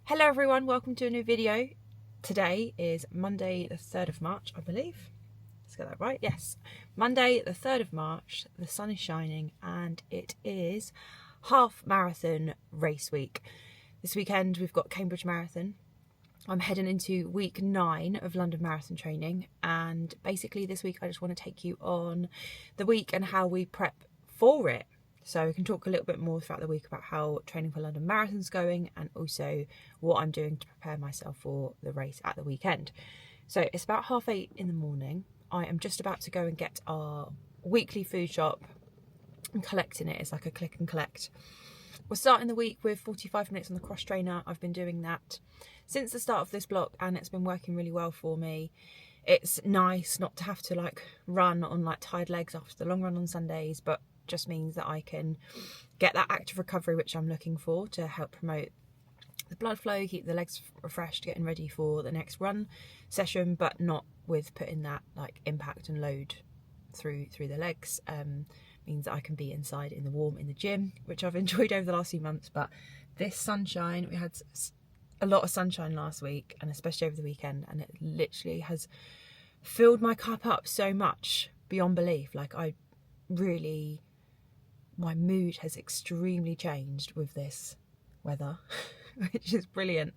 Hello everyone, welcome to a new video. Today is Monday the 3rd of March, I believe. Let's get that right. Yes, Monday the 3rd of March, the sun is shining and it is half marathon race week. This weekend we've got Cambridge Marathon. I'm heading into week 9 of London Marathon training, and basically this week I just want to take you on the week and how we prep for it. So we can talk a little bit more throughout the week about how training for London Marathon's going and also what I'm doing to prepare myself for the race at the weekend. So it's about 8:30 in the morning. I am just about to go and get our weekly food shop and collecting it. It's like a click and collect. We're starting the week with 45 minutes on the cross trainer. I've been doing that since the start of this block and it's been working really well for me. It's nice not to have to run on tired legs after the long run on Sundays, but just means that I can get that active recovery which I'm looking for to help promote the blood flow, keep the legs refreshed, getting ready for the next run session, but not with putting that impact and load through the legs. Means that I can be inside in the warm in the gym, which I've enjoyed over the last few months. But this sunshine, we had a lot of sunshine last week and especially over the weekend, and it literally has filled my cup up so much beyond belief. My mood has extremely changed with this weather, which is brilliant.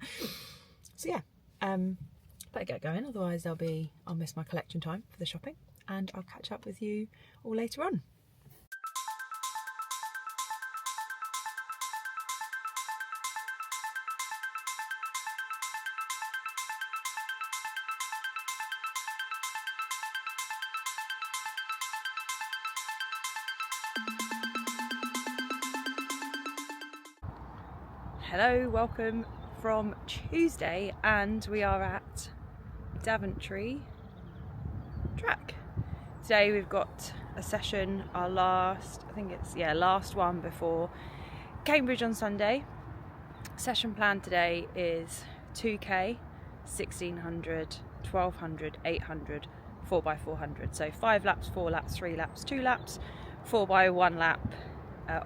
So yeah, better get going, otherwise I'll miss my collection time for the shopping, and I'll catch up with you all later on. Hello, welcome from Tuesday, and we are at Daventry track. Today we've got a session, our last one before Cambridge on Sunday. Session plan today is 2k, 1600, 1200, 800, 4x400. So 5 laps, 4 laps, 3 laps, 2 laps, 4x1 lap,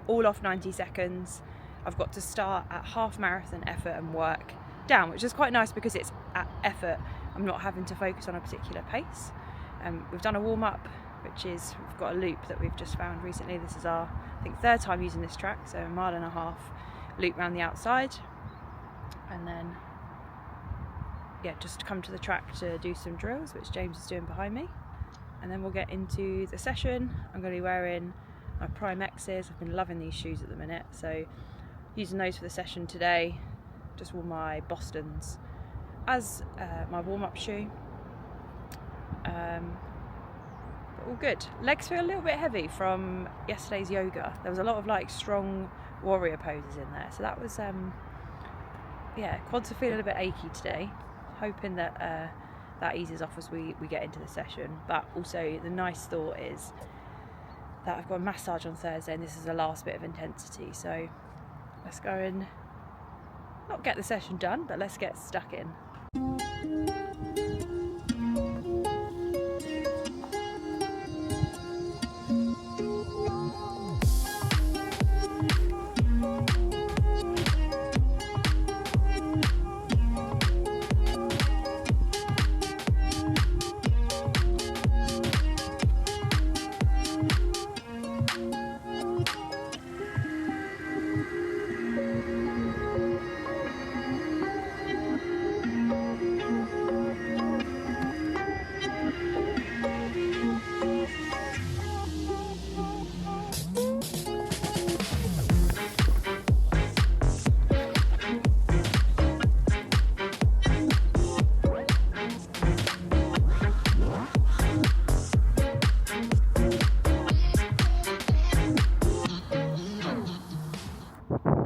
all off 90 seconds. I've got to start at half marathon effort and work down, which is quite nice because it's at effort. I'm not having to focus on a particular pace. We've done a warm-up, which is, we've got a loop that we've just found recently. This is our, I think, 3rd time using this track, so 1.5 miles loop around the outside. And then, yeah, just come to the track to do some drills, which James is doing behind me. And then we'll get into the session. I'm going to be wearing my Prime X's. I've been loving these shoes at the minute, so using those for the session today. Just wore my Bostons as my warm-up shoe. But all good. Legs feel a little bit heavy from yesterday's yoga. There was a lot of strong warrior poses in there, so that was quads are feeling a bit achy today. Hoping that that eases off as we get into the session. But also the nice thought is that I've got a massage on Thursday and this is the last bit of intensity, so let's go and not get the session done, but let's get stuck in.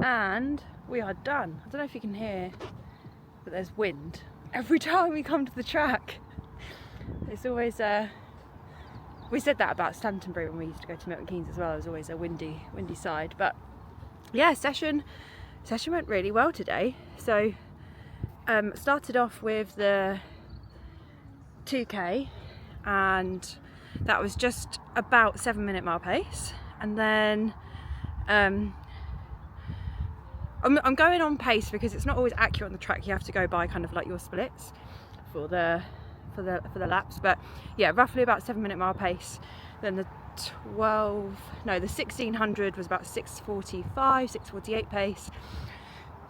And we are done. I don't know if you can hear, but there's wind every time we come to the track. It's always we said that about Stantonbury when we used to go to Milton Keynes as well. It was always a windy side. But yeah, session went really well today. So started off with the 2k, and that was just about 7 minute mile pace, and then I'm going on pace because it's not always accurate on the track. You have to go by kind of like your splits for the laps, but yeah, roughly about 7-minute mile pace. Then the 1600 was about 6:45, 6:48 pace.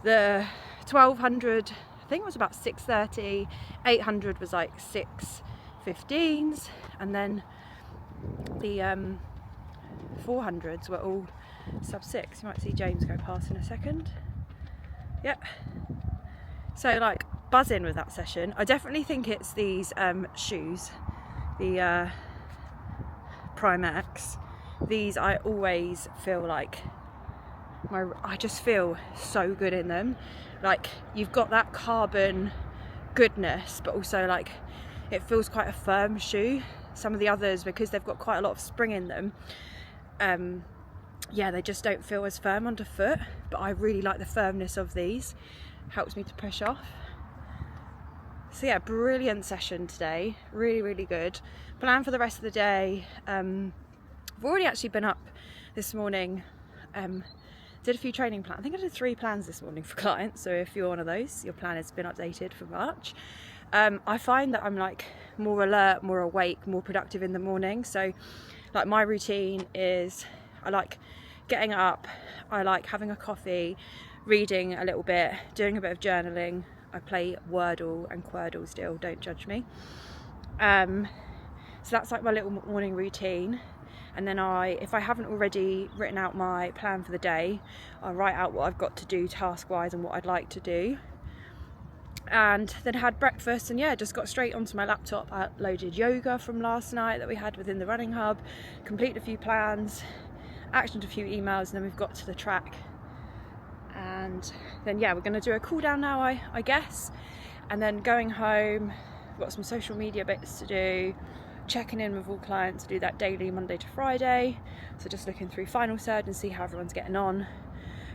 The 1200 I think was about 6:30, 800 was like 6:15s, and then the 400s were all sub 6. You might see James go past in a second. Yep. So like buzzing with that session. I definitely think it's these shoes, the Prime X. These I always feel like I just feel so good in them. Like you've got that carbon goodness, but also like it feels quite a firm shoe. Some of the others, because they've got quite a lot of spring in them, yeah, they just don't feel as firm underfoot, but I really like the firmness of these. Helps me to push off. So yeah, brilliant session today, really good. Plan for the rest of the day. I've already actually been up this morning, did a few training plans. I think I did 3 plans this morning for clients, so if you're one of those, your plan has been updated for March. I find that I'm like more alert, more awake, more productive in the morning. So like my routine is, I like getting up, I like having a coffee, reading a little bit, doing a bit of journaling. I play Wordle and Quordle still, don't judge me. So that's like my little morning routine. And then if I haven't already written out my plan for the day, I'll write out what I've got to do task-wise and what I'd like to do. And then had breakfast, and yeah, just got straight onto my laptop. I uploaded yoga from last night that we had within the running hub, completed a few plans, actioned a few emails, and then we've got to the track. And then yeah, we're going to do a cool down now, I guess, and then going home. We've got some social media bits to do, checking in with all clients, to do that daily Monday to Friday. So just looking through Final Surge and see how everyone's getting on,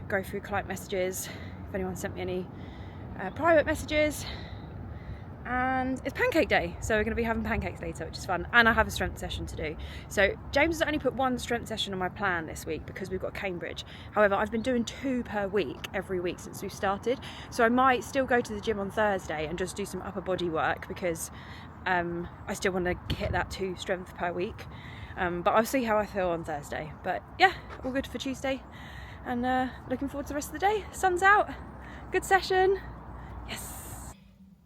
go through client messages if anyone sent me any private messages. And it's pancake day, so we're going to be having pancakes later, which is fun, and I have a strength session to do. So James has only put 1 strength session on my plan this week because we've got Cambridge. However, I've been doing 2 per week every week since we've started, so I might still go to the gym on Thursday and just do some upper body work because I still want to hit that 2 strength per week, but I'll see how I feel on Thursday. But yeah, all good for Tuesday, and looking forward to the rest of the day. Sun's out, good session. Yes.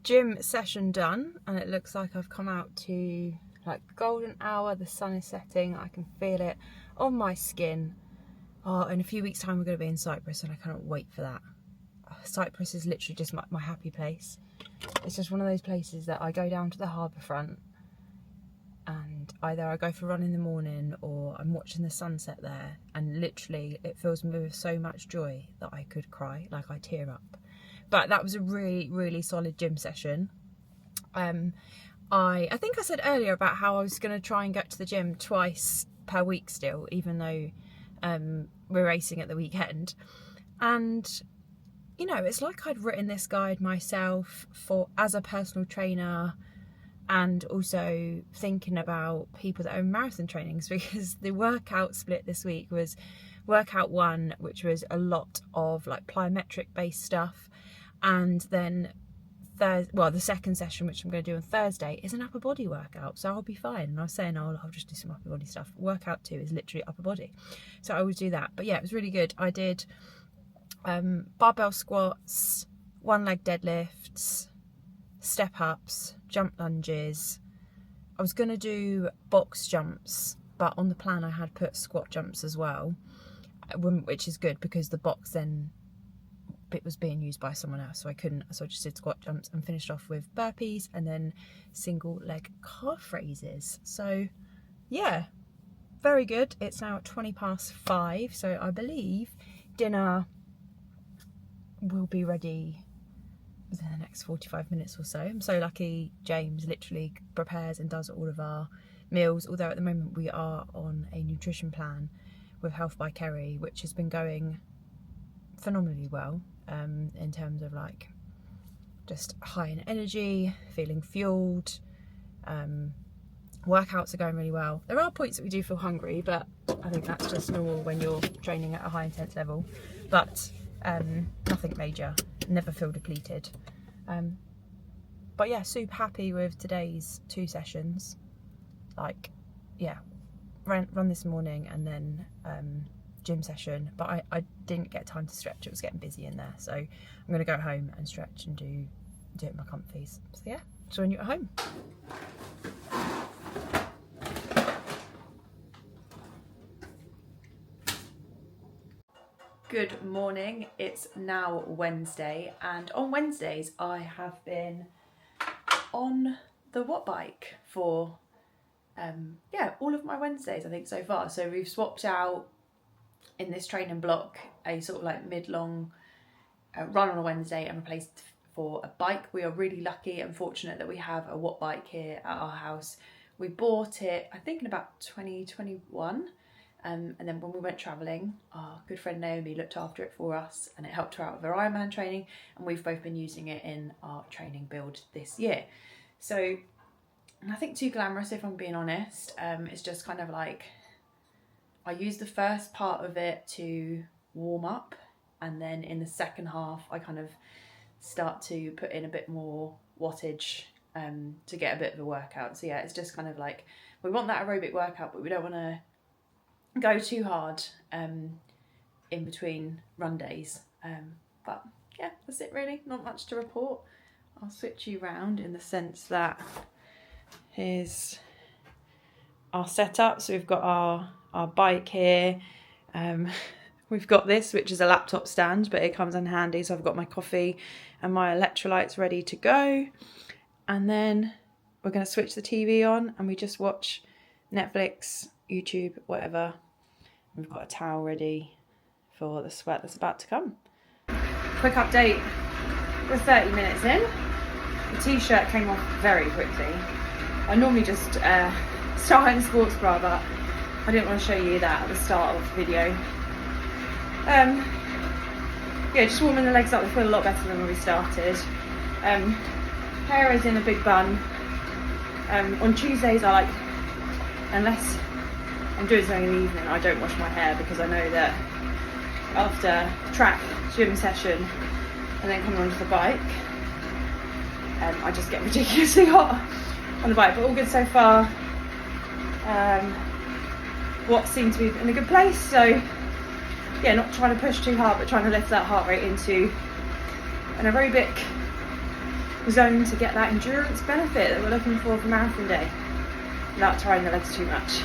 Gym session done, and it looks like I've come out to like golden hour. The sun is setting, I can feel it on my skin. Oh, in a few weeks time we're going to be in Cyprus, and I cannot wait for that. Cyprus is literally just my happy place. It's just one of those places that I go down to the harbour front, and either I go for a run in the morning or I'm watching the sunset there, and literally it fills me with so much joy that I could cry, like I tear up. But that was a really solid gym session. I think I said earlier about how I was going to try and get to the gym twice per week still, even though we're racing at the weekend. And you know, it's like I'd written this guide myself as a personal trainer, and also thinking about people that own marathon trainings, because the workout split this week was workout 1, which was a lot of like plyometric based stuff, and then the second session, which I'm going to do on Thursday, is an upper body workout, so I'll be fine. And I was saying I'll just do some upper body stuff. Workout 2 is literally upper body, so I would do that. But yeah, it was really good. I did barbell squats, 1-leg deadlifts, step ups, jump lunges. I was going to do box jumps, but on the plan I had put squat jumps as well, which is good because the box then bit was being used by someone else, so I couldn't, so I just did squat jumps and finished off with burpees and then single leg calf raises. So yeah, very good. It's now 5:20, so I believe dinner will be ready within the next 45 minutes or so. I'm so lucky James literally prepares and does all of our meals, although at the moment we are on a nutrition plan with Health by Kerry, which has been going phenomenally well, in terms of like just high in energy, feeling fueled. Workouts are going really well. There are points that we do feel hungry, but I think that's just normal when you're training at a high intense level. But Nothing major, never feel depleted. But yeah, super happy with today's 2 sessions. Like, yeah, run this morning and then gym session, but I didn't get time to stretch. It was getting busy in there, so I'm going to go home and stretch and do it in my comfies. So yeah, join you at home. Good morning, it's now Wednesday, and on Wednesdays I have been on the watt bike for all of my Wednesdays I think so far. So we've swapped out in this training block a sort of like mid-long run on a Wednesday and replaced for a bike. We are really lucky and fortunate that we have a watt bike here at our house. We bought it I think in about 2021. And then when we went travelling, our good friend Naomi looked after it for us and it helped her out with her Ironman training, and we've both been using it in our training build this year. So nothing too glamorous if I'm being honest. It's just kind of like I use the first part of it to warm up, and then in the second half I kind of start to put in a bit more wattage to get a bit of a workout. So yeah, it's just kind of like we want that aerobic workout, but we don't want to go too hard in between run days, but yeah, that's it really, not much to report. I'll switch you round in the sense that here's our setup. So we've got our bike here, we've got this which is a laptop stand, but it comes in handy, so I've got my coffee and my electrolytes ready to go, and then we're going to switch the TV on and we just watch Netflix, YouTube, whatever. We've got a towel ready for the sweat that's about to come. Quick update, we're 30 minutes in. The t-shirt came off very quickly. I normally just start in sports bra, but I didn't want to show you that at the start of the video. Yeah, just warming the legs up, they feel a lot better than when we started. Hair is in a big bun. On Tuesdays I like, unless I'm doing something in the evening, I don't wash my hair, because I know that after track, gym session and then coming onto the bike, I just get ridiculously hot on the bike. But all good so far. What seems to be in a good place, so yeah, not trying to push too hard but trying to lift that heart rate into an aerobic zone to get that endurance benefit that we're looking for marathon day without tiring the legs too much.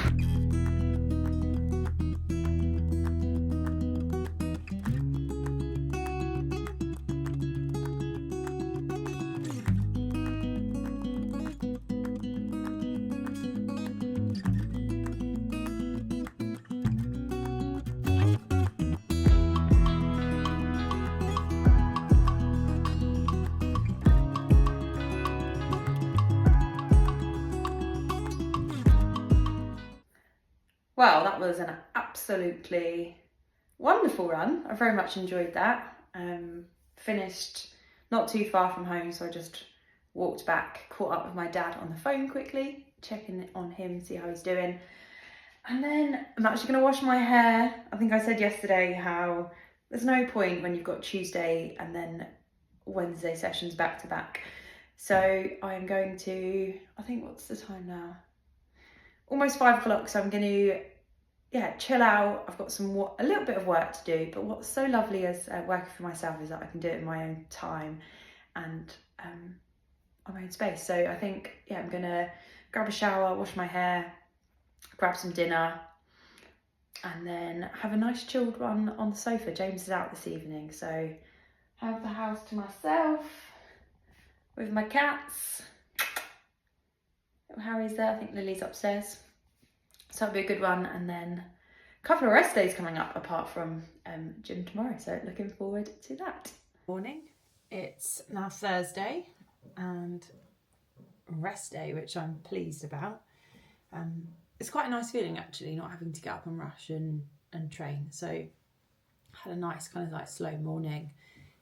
Well, that was an absolutely wonderful run. I very much enjoyed that. Finished not too far from home, so I just walked back, caught up with my dad on the phone quickly, checking on him, see how he's doing. And then I'm actually going to wash my hair. I think I said yesterday how there's no point when you've got Tuesday and then Wednesday sessions back to back. So I'm going to, I think, what's the time now? Almost 5 o'clock, so I'm going to chill out. I've got a little bit of work to do, but what's so lovely as working for myself is that I can do it in my own time and on my own space. So I think, I'm going to grab a shower, wash my hair, grab some dinner, and then have a nice chilled one on the sofa. James is out this evening, so have the house to myself with my cats. Harry's there, I think Lily's upstairs. So that'll be a good one, and then a couple of rest days coming up apart from gym tomorrow, so looking forward to that. Morning, it's now Thursday and rest day, which I'm pleased about. It's quite a nice feeling actually, not having to get up and rush and train. So had a nice kind of like slow morning,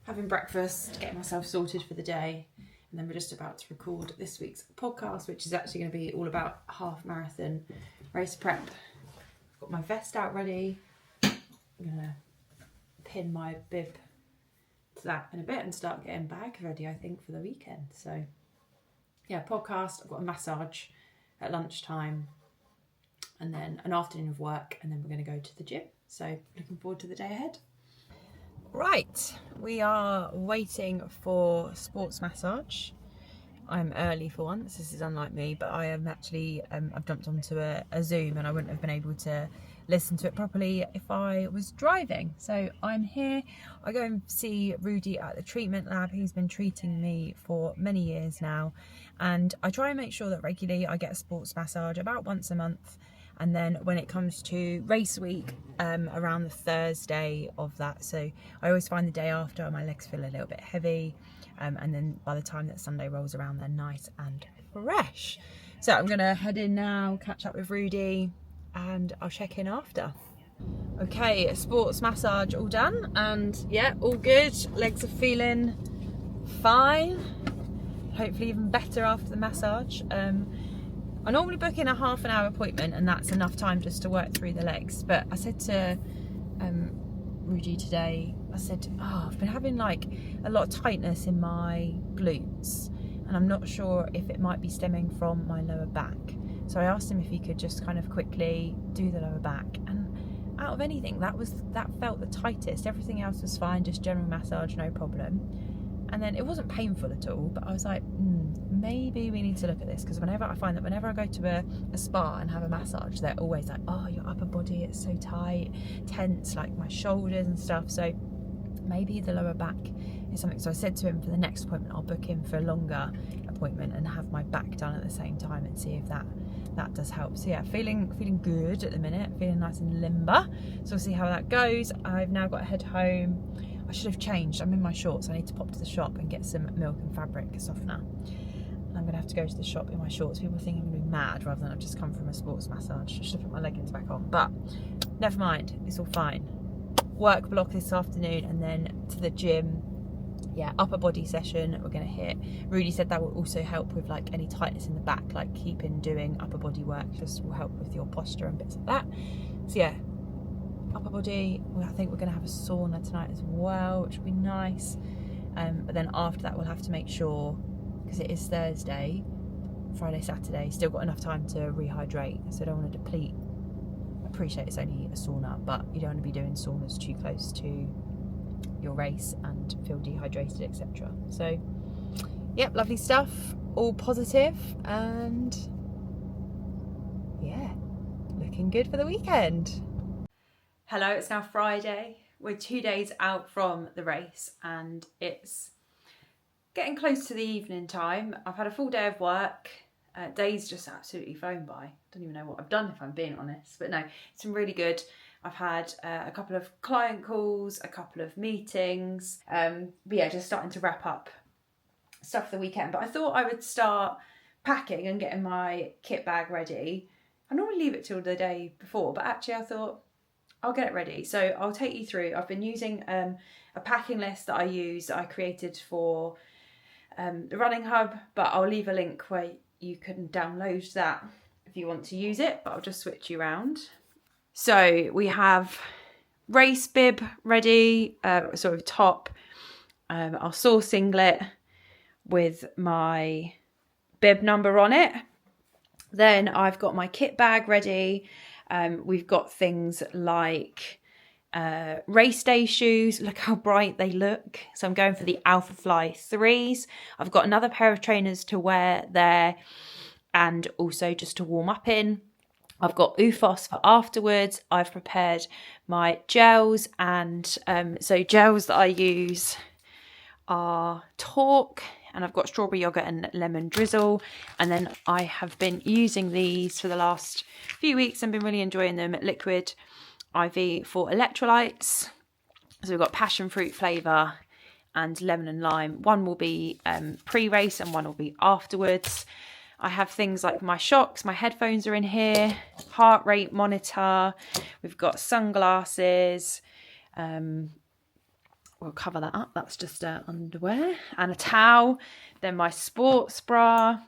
having breakfast, getting myself sorted for the day. And then we're just about to record this week's podcast, which is actually going to be all about half marathon race prep. I've got my vest out ready. I'm going to pin my bib to that in a bit and start getting bags ready, I think, for the weekend. So yeah, podcast, I've got a massage at lunchtime and then an afternoon of work, and then we're going to go to the gym. So looking forward to the day ahead. Right, we are waiting for sports massage. I'm early for once, this is unlike me, but I am actually, I've jumped onto a Zoom and I wouldn't have been able to listen to it properly if I was driving. So I'm here, I go and see Rudy at the treatment lab. He's been treating me for many years now, and I try and make sure that regularly I get a sports massage about once a month. And then when it comes to race week, around the Thursday of that. So I always find the day after my legs feel a little bit heavy. And then by the time that Sunday rolls around, they're nice and fresh. So I'm going to head in now, catch up with Rudy, and I'll check in after. Okay, sports massage all done, and yeah, all good. Legs are feeling fine. Hopefully even better after the massage. I normally book in a half an hour appointment, and that's enough time just to work through the legs. But I said to Rudy today, I said, I've been having like a lot of tightness in my glutes, and I'm not sure if it might be stemming from my lower back. So I asked him if he could just kind of quickly do the lower back, and out of anything, that felt the tightest. Everything else was fine, just general massage, no problem. And then it wasn't painful at all, but I was like, maybe we need to look at this, because I find that whenever I go to a spa and have a massage, they're always like, oh, your upper body, it's so tight, tense, like my shoulders and stuff. So maybe the lower back is something. So I said to him, for the next appointment, I'll book in for a longer appointment and have my back done at the same time and see if that does help. So yeah, feeling good at the minute, feeling nice and limber. So we'll see how that goes. I've now got to head home. I should have changed. I'm in my shorts. I need to pop to the shop and get some milk and fabric softener. I'm going to have to go to the shop in my shorts. People think I'm going to be mad rather than I've just come from a sports massage. I should have put my leggings back on. But never mind. It's all fine. Work block this afternoon and then to the gym. Yeah, upper body session we're going to hit. Rudy said that will also help with like any tightness in the back, like keeping doing upper body work just will help with your posture and bits like that. So yeah, upper body. I think we're going to have a sauna tonight as well, which will be nice. But then after that, we'll have to make sure, because it is Thursday, Friday, Saturday, still got enough time to rehydrate. So I don't want to deplete. I appreciate it's only a sauna, but you don't want to be doing saunas too close to your race and feel dehydrated, etc. So, yep, lovely stuff. All positive, and yeah, looking good for the weekend. Hello, it's now Friday. We're 2 days out from the race and it's getting close to the evening time. I've had a full day of work. Days just absolutely flown by. Don't even know what I've done, if I'm being honest. But no, it's been really good. I've had a couple of client calls, a couple of meetings. But yeah, just starting to wrap up stuff for the weekend. But I thought I would start packing and getting my kit bag ready. I normally leave it till the day before, but actually I thought I'll get it ready. So I'll take you through. I've been using a packing list that I created for the Running Hub, but I'll leave a link where you can download that if you want to use it, but I'll just switch you around. So we have race bib ready, sort of top, our source singlet with my bib number on it. Then I've got my kit bag ready. We've got things like race day shoes. Look how bright they look. So I'm going for the Alpha Fly 3s. I've got another pair of trainers to wear there and also just to warm up in. I've got OOFOS for afterwards. I've prepared my gels, and so gels that I use are Talk, and I've got strawberry yogurt and lemon drizzle. And then I have been using these for the last few weeks and been really enjoying them. Liquid IV for electrolytes. So we've got passion fruit flavour and lemon and lime. One will be pre-race and one will be afterwards. I have things like my shocks, my headphones are in here, heart rate monitor, we've got sunglasses, we'll cover that up, that's just underwear, and a towel. Then my sports bra,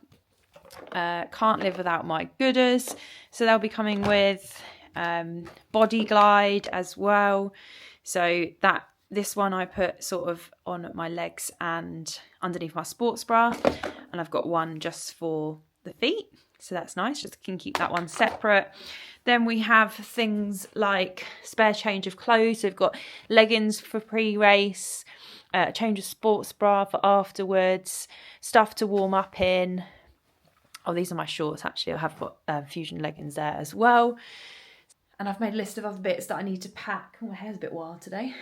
can't live without my gooders, so they'll be coming with Body Glide as well. So that This one I put sort of on my legs and underneath my sports bra, and I've got one just for the feet, so that's nice, just can keep that one separate. Then we have things like spare change of clothes. So we've got leggings for pre-race, a change of sports bra for afterwards, stuff to warm up in. Oh, these are my shorts actually. I have got fusion leggings there as well. And I've made a list of other bits that I need to pack. Oh, my hair's a bit wild today.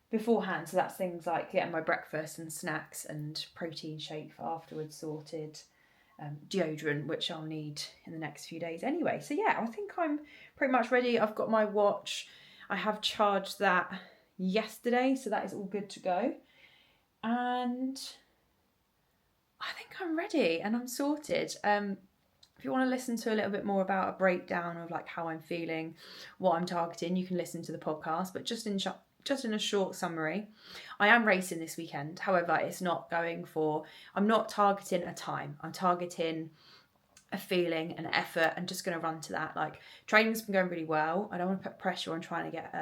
Beforehand, so that's things like getting my breakfast and snacks and protein shake for afterwards sorted. Deodorant, which I'll need in the next few days anyway. So yeah, I think I'm pretty much ready. I've got my watch. I have charged that yesterday, so that is all good to go. And I think I'm ready and I'm sorted. If you want to listen to a little bit more about a breakdown of like how I'm feeling, what I'm targeting, you can listen to the podcast. But just in a short summary, I am racing this weekend. However, it's not going for, I'm not targeting a time. I'm targeting a feeling, an effort, and just going to run to that. Like, training's been going really well. I don't want to put pressure on trying to get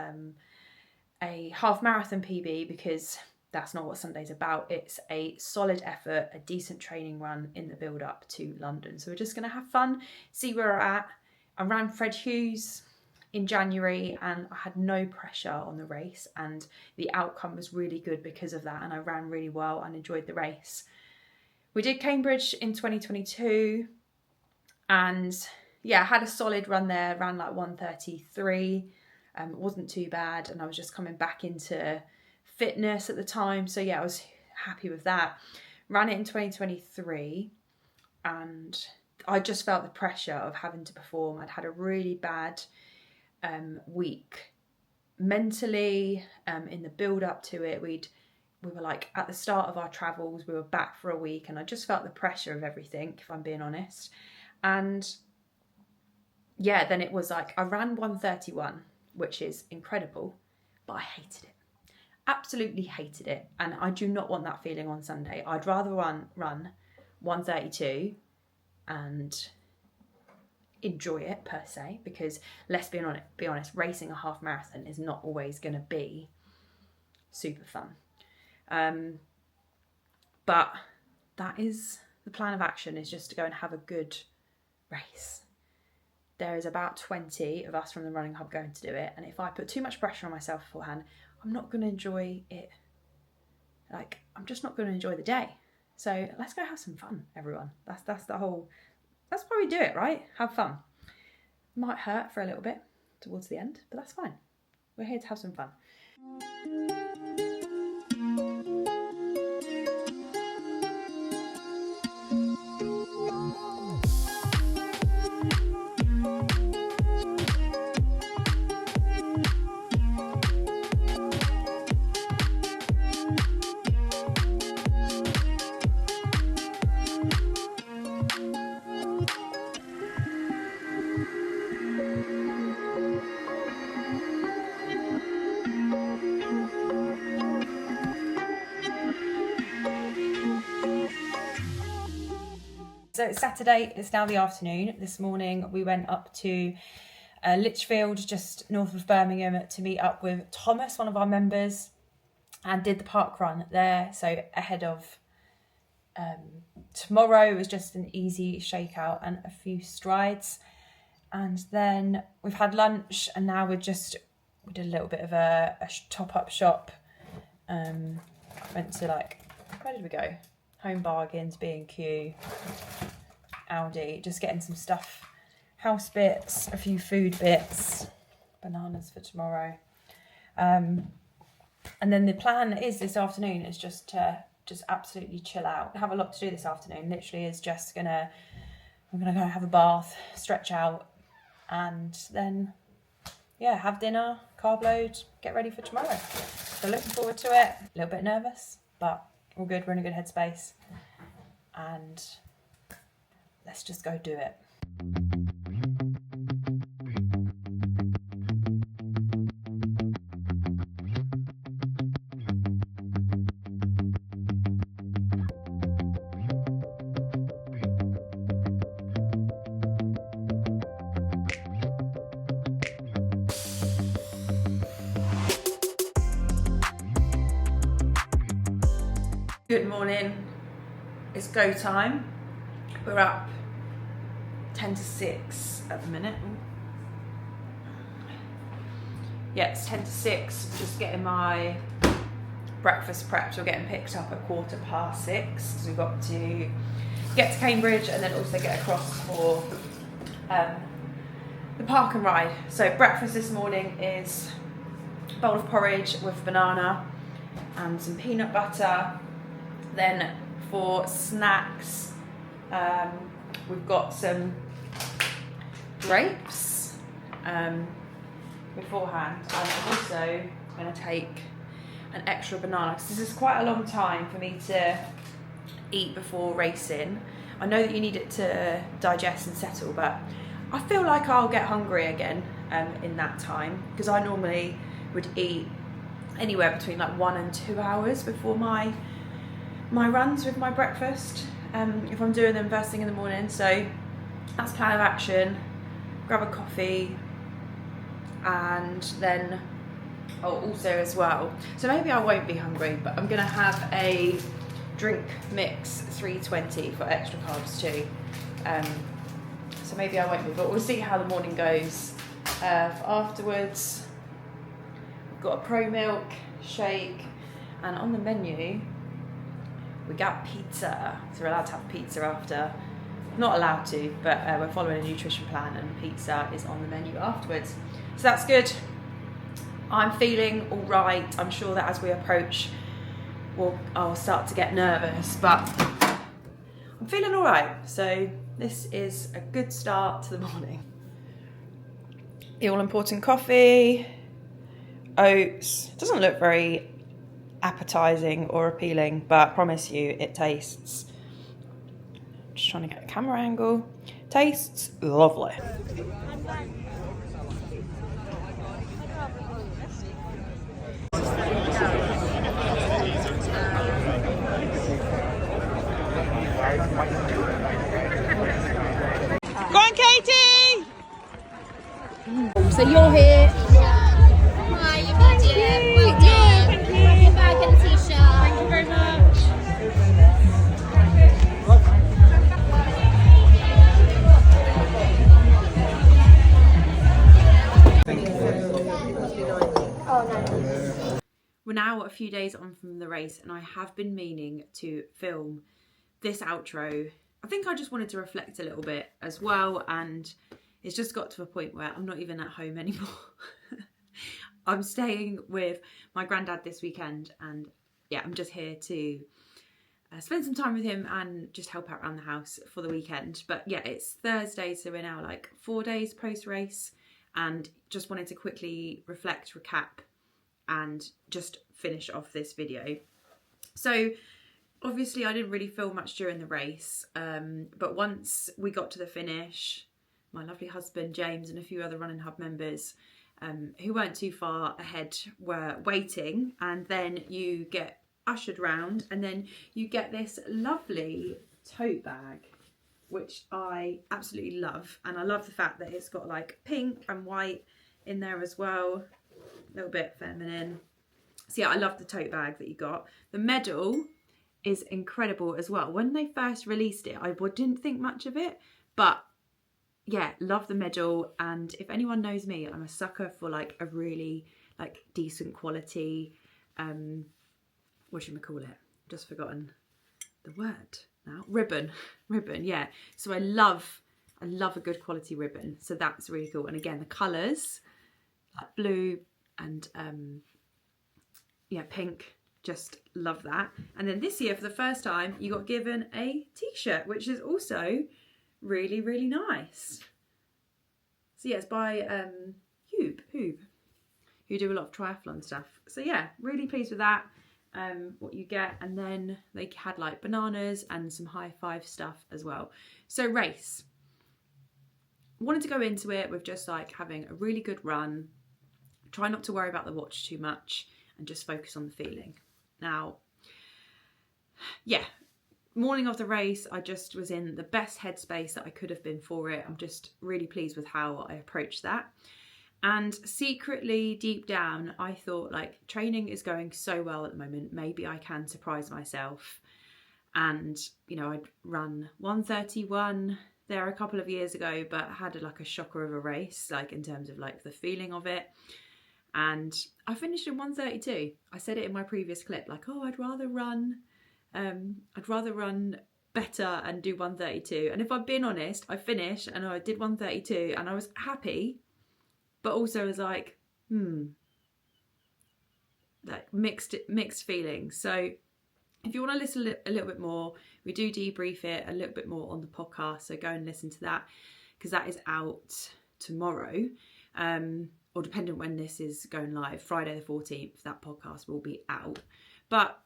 a half marathon PB, because that's not what Sunday's about. It's a solid effort, a decent training run in the build up to London. So we're just going to have fun, see where we're at. I ran Fred Hughes in January and I had no pressure on the race, and the outcome was really good because of that, and I ran really well and enjoyed the race. We did Cambridge in 2022 and yeah, I had a solid run there, ran like 1:33. It wasn't too bad, and I was just coming back into fitness at the time, so yeah, I was happy with that. Ran it in 2023 and I just felt the pressure of having to perform. I'd had a really bad week mentally, in the build up to it. We were like at the start of our travels, we were back for a week, and I just felt the pressure of everything, if I'm being honest. And yeah, then it was like I ran 1:31, which is incredible, but I hated it. Absolutely hated it, and I do not want that feeling on Sunday. I'd rather run 1:32 and enjoy it per se, because let's be honest, racing a half marathon is not always going to be super fun. But that is the plan of action, is just to go and have a good race. There is about 20 of us from the running hub going to do it, and if I put too much pressure on myself beforehand, I'm not going to enjoy it. Like, I'm just not going to enjoy the day. So let's go have some fun, everyone. That's the whole, that's why we do it, right? Have fun. Might hurt for a little bit towards the end, but that's fine. We're here to have some fun. So it's Saturday, it's now the afternoon. This morning we went up to Lichfield, just north of Birmingham, to meet up with Thomas, one of our members, and did the park run there. So ahead of tomorrow, it was just an easy shakeout and a few strides. And then we've had lunch, and now we did a little bit of a top-up shop. Went to where did we go? Home Bargains, B&Q, Aldi, just getting some stuff, house bits, a few food bits, bananas for tomorrow. And then the plan is this afternoon is just to absolutely chill out. I have a lot to do this afternoon. Literally is just I'm gonna go have a bath, stretch out, and then yeah, have dinner, carb load, get ready for tomorrow. So looking forward to it. A little bit nervous, but all good. We're in a good headspace, and let's just go do it. Good morning, it's go time. We're up 10 to 6 at the minute. Yeah, it's 10 to 6, just getting my breakfast prepped. We're getting picked up at 6:15 because we've got to get to Cambridge and then also get across for the park and ride. So breakfast this morning is a bowl of porridge with banana and some peanut butter. Then for snacks, we've got some grapes beforehand, and I'm also going to take an extra banana because this is quite a long time for me to eat before racing. I know that you need it to digest and settle, but I feel like I'll get hungry again in that time, because I normally would eat anywhere between like 1 and 2 hours before my runs with my breakfast, if I'm doing them first thing in the morning. So that's plan of action. Grab a coffee, and then also as well, so maybe I won't be hungry, but I'm gonna have a drink mix 320 for extra carbs too, so maybe I won't be, but we'll see how the morning goes. For afterwards, we've got a pro milk shake, and on the menu we got pizza, so we're allowed to have pizza after. Not allowed to, but we're following a nutrition plan and pizza is on the menu afterwards. So that's good. I'm feeling all right. I'm sure that as we approach, I'll start to get nervous, but I'm feeling all right. So this is a good start to the morning. The all-important coffee, oats. It doesn't look very appetizing or appealing, but I promise you it tastes, just trying to get a camera angle, tastes lovely. Go on, Katie! So you're here. Hi, you're medium. Well done. Thank you. Grab your bag and a t-shirt. Thank you very much. We're now a few days on from the race, and I have been meaning to film this outro. I think I just wanted to reflect a little bit as well, and it's just got to a point where I'm not even at home anymore. I'm staying with my granddad this weekend, and yeah, I'm just here to spend some time with him and just help out around the house for the weekend. But yeah, it's Thursday, so we're now like 4 days post-race, and just wanted to quickly reflect, recap, and just finish off this video. So obviously I didn't really film much during the race, but once we got to the finish, my lovely husband James and a few other Running Hub members who weren't too far ahead were waiting, and then you get ushered round, and then you get this lovely tote bag, which I absolutely love. And I love the fact that it's got like pink and white in there as well, a little bit feminine. So yeah, I love the tote bag that you got. The medal is incredible as well. When they first released it, I didn't think much of it, but yeah, love the medal. And if anyone knows me, I'm a sucker for like a really like decent quality, what should we call it? Just forgotten the word now. Ribbon, yeah. So I love a good quality ribbon. So that's really cool. And again, the colours, like blue and yeah, pink, just love that. And then this year, for the first time, you got given a t-shirt, which is also really, really nice. So yeah, it's by Hoob, who do a lot of triathlon stuff. So yeah, really pleased with that, what you get. And then they had like bananas and some high five stuff as well. So race. Wanted to go into it with just like having a really good run, try not to worry about the watch too much, and just focus on the feeling. Now, yeah, morning of the race, I just was in the best headspace that I could have been for it. I'm just really pleased with how I approached that. And secretly, deep down, I thought, like, training is going so well at the moment, maybe I can surprise myself. And, you know, I'd run 1:31 there a couple of years ago, but had like a shocker of a race, like in terms of like the feeling of it. And I finished in 1:32. I said it in my previous clip, like, oh, I'd rather run better and do 1:32. And if I'm being honest, I finished and I did 1:32 and I was happy, but also was like, like mixed feelings. So if you want to listen a little bit more, we do debrief it a little bit more on the podcast. So go and listen to that, because that is out tomorrow. Or depending when this is going live, Friday the 14th, that podcast will be out. But,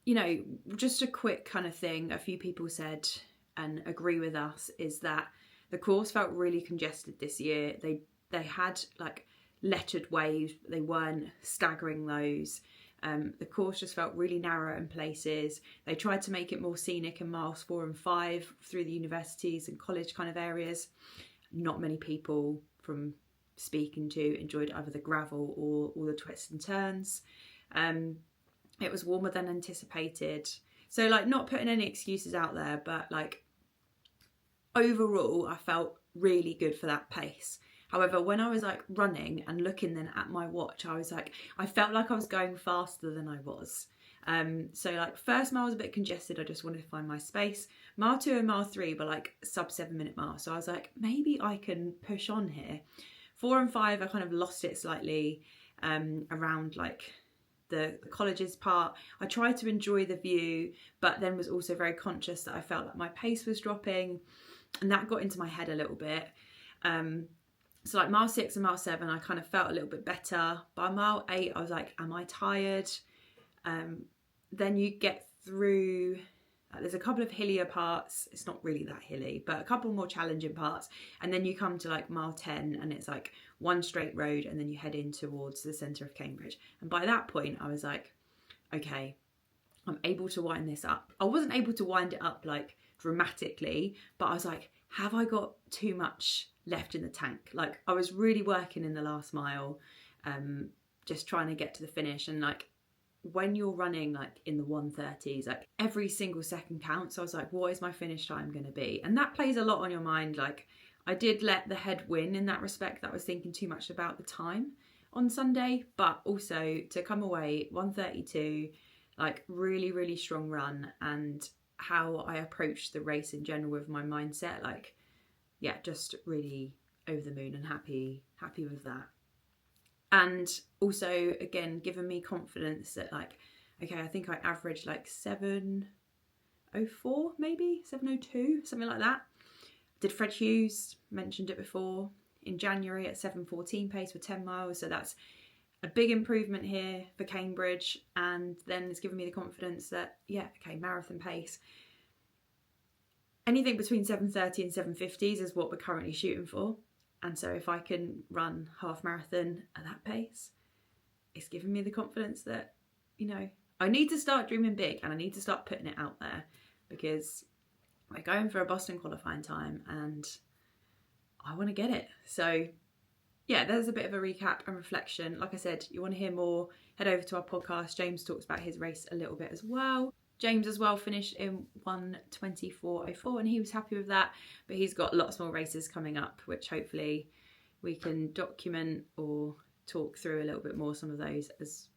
you know, just a quick kind of thing, a few people said and agree with us, is that the course felt really congested this year. They had like lettered waves, but they weren't staggering those. The course just felt really narrow in places. They tried to make it more scenic in miles 4 and 5 through the universities and college kind of areas. Not many people from speaking to enjoyed either the gravel or all the twists and turns. It was warmer than anticipated. So like, not putting any excuses out there, but like overall I felt really good for that pace. However, when I was like running and looking then at my watch, I was like, I felt like I was going faster than I was. So like first mile was a bit congested. I just wanted to find my space. Mile 2 and mile 3 were like sub 7-minute miles. So I was like, maybe I can push on here. 4 and 5, I kind of lost it slightly around like the college's part. I tried to enjoy the view, but then was also very conscious that I felt like my pace was dropping, and that got into my head a little bit. So like mile 6 and mile 7, I kind of felt a little bit better. By mile 8, I was like, am I tired? Then you get through, there's a couple of hillier parts. It's not really that hilly, but a couple more challenging parts. And then you come to like mile 10 and it's like one straight road, and then you head in towards the centre of Cambridge. And by that point, I was like, okay, I'm able to wind this up. I wasn't able to wind it up like dramatically, but I was like, have I got too much left in the tank? Like, I was really working in the last mile, just trying to get to the finish. And like, when you're running like in the 1:30s, like every single second counts. So I was like, what is my finish time going to be? And that plays a lot on your mind. Like, I did let the head win in that respect, that I was thinking too much about the time on Sunday, but also to come away 1:32, like really, really strong run, and how I approached the race in general with my mindset, like, yeah, just really over the moon and happy with that. And also, again, giving me confidence that like, okay, I think I averaged like 7:04, maybe 7:02, something like that. Did Fred Hughes, mentioned it before, in January at 7:14 pace for 10 miles. So that's a big improvement here for Cambridge. And then it's given me the confidence that, yeah, okay, marathon pace. Anything between 7:30 and 7:50s is what we're currently shooting for. And so if I can run half marathon at that pace, it's given me the confidence that, you know, I need to start dreaming big and I need to start putting it out there, because we're going for a Boston qualifying time and I want to get it. So yeah, there's a bit of a recap and reflection. Like I said, you want to hear more, head over to our podcast. James talks about his race a little bit as well. James as well finished in 1:24.04 and he was happy with that, but he's got lots more races coming up, which hopefully we can document or talk through a little bit more, some of those as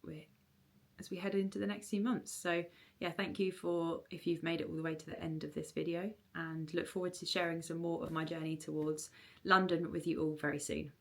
we head into the next few months. So yeah, thank you for if you've made it all the way to the end of this video, and look forward to sharing some more of my journey towards London with you all very soon.